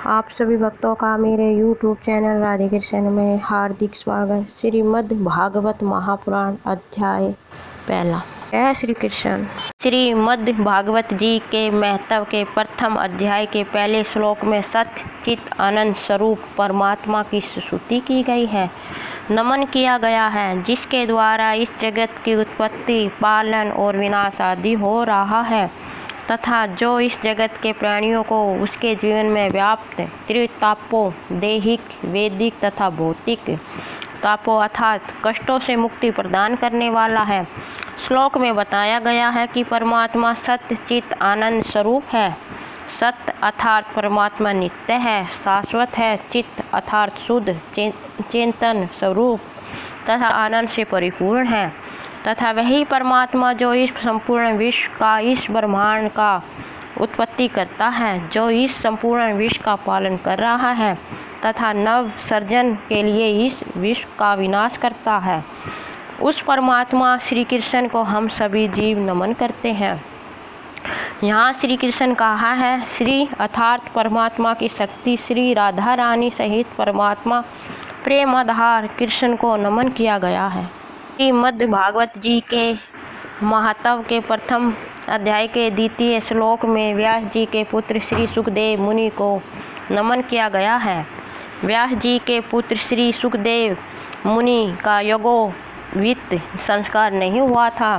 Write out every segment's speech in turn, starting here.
आप सभी भक्तों का मेरे YouTube चैनल राधे कृष्ण में हार्दिक स्वागत। श्रीमद् भागवत महापुराण अध्याय पहला। जय श्री कृष्ण। श्रीमद् भागवत जी के महत्व के प्रथम अध्याय के पहले श्लोक में सत्य चित आनंद स्वरूप परमात्मा की स्तुति की गई है, नमन किया गया है, जिसके द्वारा इस जगत की उत्पत्ति, पालन और विनाश आदि हो रहा है तथा जो इस जगत के प्राणियों को उसके जीवन में व्याप्त त्रितापों, दैहिक, वैदिक तथा भौतिक तापों अर्थात कष्टों से मुक्ति प्रदान करने वाला है। श्लोक में बताया गया है कि परमात्मा सत्य चित आनंद स्वरूप है। सत्य अर्थात परमात्मा नित्य है, शाश्वत है। चित्त अर्थात शुद्ध चेतन स्वरूप तथा आनंद से परिपूर्ण है तथा वही परमात्मा जो इस संपूर्ण विश्व का, इस ब्रह्मांड का उत्पत्ति करता है, जो इस संपूर्ण विश्व का पालन कर रहा है तथा नव सर्जन के लिए इस विश्व का विनाश करता है, उस परमात्मा श्री कृष्ण को हम सभी जीव नमन करते हैं। यहाँ श्री कृष्ण कहा है, श्री अर्थात परमात्मा की शक्ति, श्री राधा रानी सहित परमात्मा प्रेम आधार कृष्ण को नमन किया गया है। श्रीमद् भागवत जी के महत्व के प्रथम अध्याय के द्वितीय श्लोक में व्यास जी के पुत्र श्री सुखदेव मुनि को नमन किया गया है। व्यास जी के पुत्र श्री सुखदेव मुनि का यज्ञोवित संस्कार नहीं हुआ था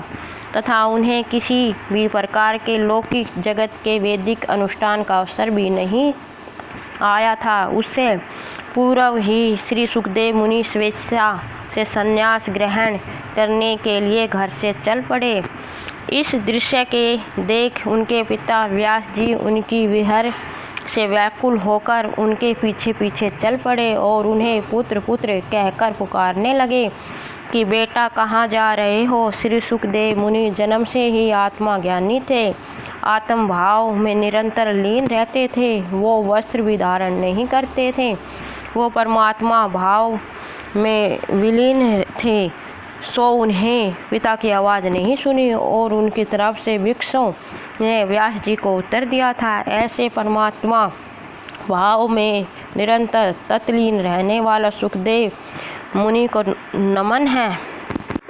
तथा उन्हें किसी भी प्रकार के लौकिक जगत के वैदिक अनुष्ठान का अवसर भी नहीं आया था। उससे पूर्व ही श्री सुखदेव मुनि स्वेच्छा से संन्यास ग्रहण करने के लिए घर से चल पड़े। इस दृश्य के देख उनके पिता व्यास जी उनकी विहर से व्याकुल होकर उनके पीछे पीछे चल पड़े और उन्हें पुत्र पुत्र कहकर पुकारने लगे कि बेटा कहाँ जा रहे हो। श्री सुखदेव मुनि जन्म से ही आत्मा ज्ञानी थे, आत्म भाव में निरंतर लीन रहते थे। वो वस्त्र भी धारण नहीं करते थे, वो परमात्मा भाव में विलीन थे। सो उन्हें पिता की आवाज़ नहीं सुनी और उनकी तरफ से वृक्षों ने व्यास जी को उत्तर दिया था। ऐसे परमात्मा भाव में निरंतर तत्लीन रहने वाला सुखदेव मुनि को नमन है।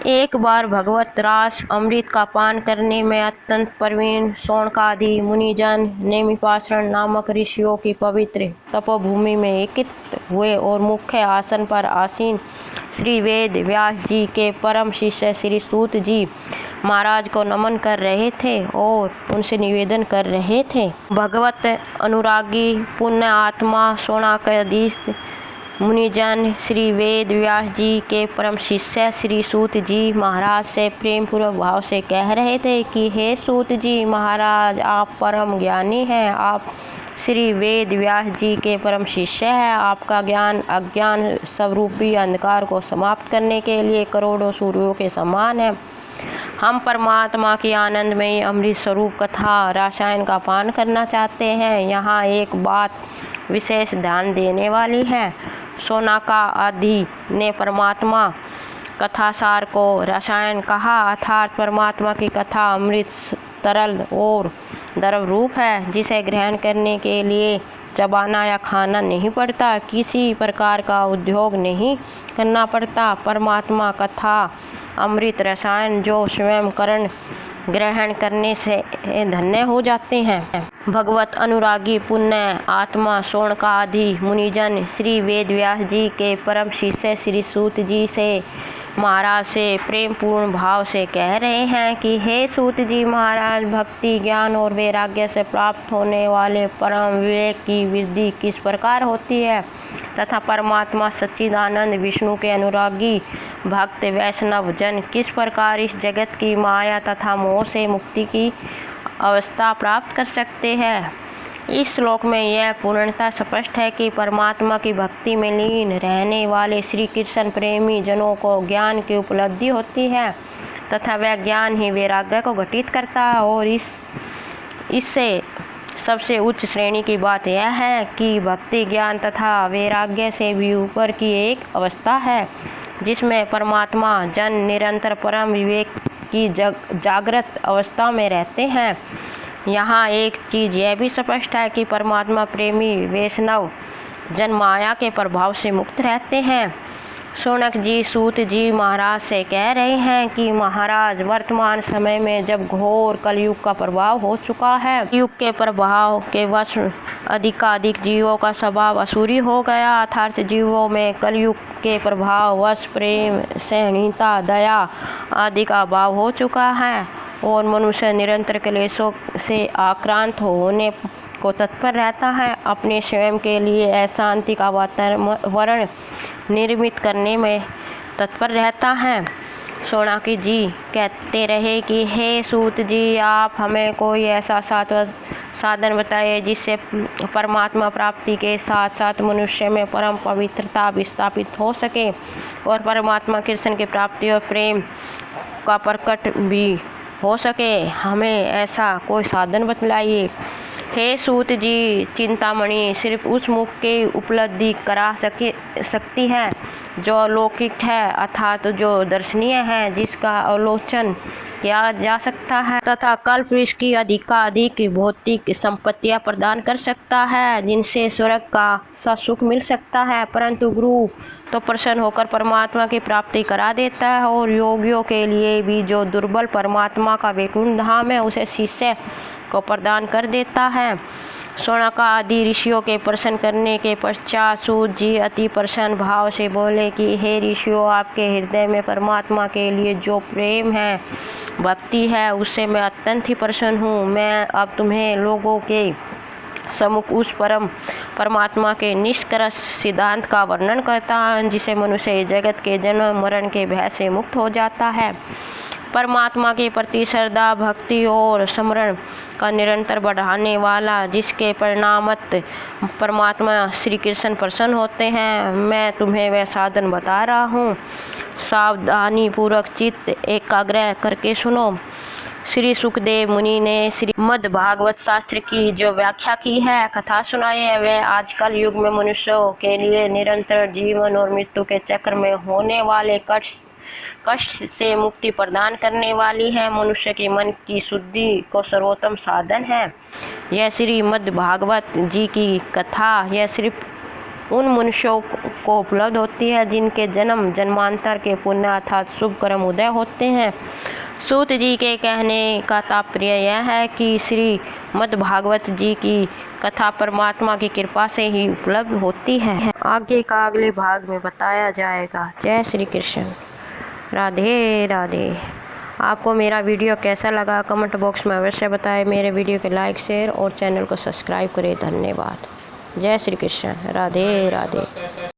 एक बार भगवत रास अमृत का पान करने में अत्यंत प्रवीण शौनकादि मुनिजन नेमिपाषाण नामक ऋषियों की पवित्र तपोभूमि में एकत्रित हुए और मुख्य आसन पर आसीन श्री वेद व्यास जी के परम शिष्य श्री सूत जी महाराज को नमन कर रहे थे और उनसे निवेदन कर रहे थे। भगवत अनुरागी पुण्य आत्मा शौनकादीश मुनिजन श्री वेद व्यास जी के परम शिष्य श्री सूत जी महाराज से प्रेम पूर्वक भाव से कह रहे थे कि हे सूत जी महाराज, आप परम ज्ञानी हैं, आप श्री वेद व्यास जी के परम शिष्य हैं। आपका ज्ञान अज्ञान स्वरूपी अंधकार को समाप्त करने के लिए करोड़ों सूर्यों के समान है। हम परमात्मा की आनंदमयी अमृत स्वरूप कथा रसायन का पान करना चाहते हैं। यहाँ एक बात विशेष ध्यान देने वाली है। शौनका आदि ने परमात्मा कथासार को रसायन कहा, अर्थात परमात्मा की कथा अमृत तरल और द्रव रूप है, जिसे ग्रहण करने के लिए चबाना या खाना नहीं पड़ता, किसी प्रकार का उद्योग नहीं करना पड़ता। परमात्मा कथा अमृत रसायन जो स्वयं करण ग्रहण करने से धन्य हो जाते हैं। भगवत अनुरागी पुण्य आत्मा शौनका आदि मुनिजन श्री वेद व्यास जी के परम शिष्य श्री सूत जी से महाराज से प्रेम पूर्ण भाव से कह रहे हैं कि हे सूत जी महाराज, भक्ति ज्ञान और वैराग्य से प्राप्त होने वाले परम विवेक की वृद्धि किस प्रकार होती है तथा परमात्मा सच्चिदानंद विष्णु के अनुरागी भक्त वैष्णव जन किस प्रकार इस जगत की माया तथा मोह से मुक्ति की अवस्था प्राप्त कर सकते हैं। इस श्लोक में यह पूर्णतः स्पष्ट है कि परमात्मा की भक्ति में लीन रहने वाले श्री कृष्ण प्रेमी जनों को ज्ञान की उपलब्धि होती है तथा वह ज्ञान ही वैराग्य को घटित करता है। और इससे सबसे उच्च श्रेणी की बात यह है कि भक्ति ज्ञान तथा वैराग्य से भी ऊपर की एक अवस्था है जिसमें परमात्मा जन निरंतर परम विवेक की जागृत अवस्था में रहते हैं। यहाँ एक चीज़ यह भी स्पष्ट है कि परमात्मा प्रेमी वैष्णव जन माया के प्रभाव से मुक्त रहते हैं। शौनक जी सूत जी महाराज से कह रहे हैं कि महाराज, वर्तमान समय में जब घोर कलयुग का प्रभाव हो चुका है, युग के प्रभाव के वश अधिकाधिक जीवों का स्वभाव असुरी हो गया, अर्थात जीवों में कलयुग के प्रभाव वश प्रेम, सहनीयता, दया आदि का अभाव हो चुका है और मनुष्य निरंतर क्लेशों से आक्रांत होने को तत्पर रहता है। अपने स्वयं के लिए अशांति का वातावरण निर्मित करने में तत्पर रहता है। शौनक जी कहते रहे कि हे सूत जी, आप हमें कोई ऐसा साधन बताइए जिससे परमात्मा प्राप्ति के साथ साथ मनुष्य में परम पवित्रता विस्थापित हो सके और परमात्मा कृष्ण की प्राप्ति और प्रेम का प्रकट भी हो सके। हमें ऐसा कोई साधन बतलाइए। हे सूत जी, चिंतामणि सिर्फ उस मुख की उपलब्धि करा सकती है जो अलौकिक है, अर्थात जो दर्शनीय है, जिसका अवलोकन किया जा सकता है तथा कल्प इसकी अधिकाधिक भौतिक संपत्तियां प्रदान कर सकता है, जिनसे स्वर्ग का सा सुख मिल सकता है। परंतु गुरु तो प्रसन्न होकर परमात्मा की प्राप्ति करा देता है और योगियों के लिए भी जो दुर्बल परमात्मा का वैकुंठ धाम है उसे शिष्य को प्रदान कर देता है। शौनक आदि ऋषियों के प्रश्न करने के पश्चात सूत जी अति प्रसन्न भाव से बोले कि हे ऋषियों, आपके हृदय में परमात्मा के लिए जो प्रेम है, भक्ति है, उससे मैं अत्यंत ही प्रसन्न हूँ। मैं अब तुम्हें लोगों के सम्मुख उस परमात्मा के निष्कर्ष सिद्धांत का वर्णन करता हूँ जिसे मनुष्य जगत के जन्म मरण के भय से मुक्त हो जाता है। परमात्मा के प्रति श्रद्धा, भक्ति और स्मरण का निरंतर बढ़ाने वाला, जिसके परिणामत परमात्मा श्री कृष्ण प्रसन्न होते हैं। मैं तुम्हें वह साधन बता रहा हूँ, सावधानी पूर्वक चित्त एकाग्र करके सुनो। श्री सुखदेव मुनि ने श्रीमद् भागवत शास्त्र की जो व्याख्या की है, कथा सुनाई है, वह आजकल युग में मनुष्यों के लिए निरंतर जीवन और मृत्यु के चक्र में होने वाले कष्ट से मुक्ति प्रदान करने वाली है। मनुष्य के मन की शुद्धि को सर्वोत्तम साधन है। यह श्रीमद् भागवत जी की कथा यह सिर्फ उन मनुष्यों को उपलब्ध होती है जिनके जन्म जन्मांतर के पुण्य अर्थात शुभ कर्म उदय होते हैं। सूत जी के कहने का तात्पर्य यह है कि श्रीमद् भागवत जी की कथा परमात्मा की कृपा से ही उपलब्ध होती है। आगे का अगले भाग में बताया जाएगा। जय श्री कृष्ण। राधे राधे। आपको मेरा वीडियो कैसा लगा कमेंट बॉक्स में अवश्य बताएं। मेरे वीडियो के लाइक, शेयर और चैनल को सब्सक्राइब करें। धन्यवाद। जय श्री कृष्ण। राधे राधे।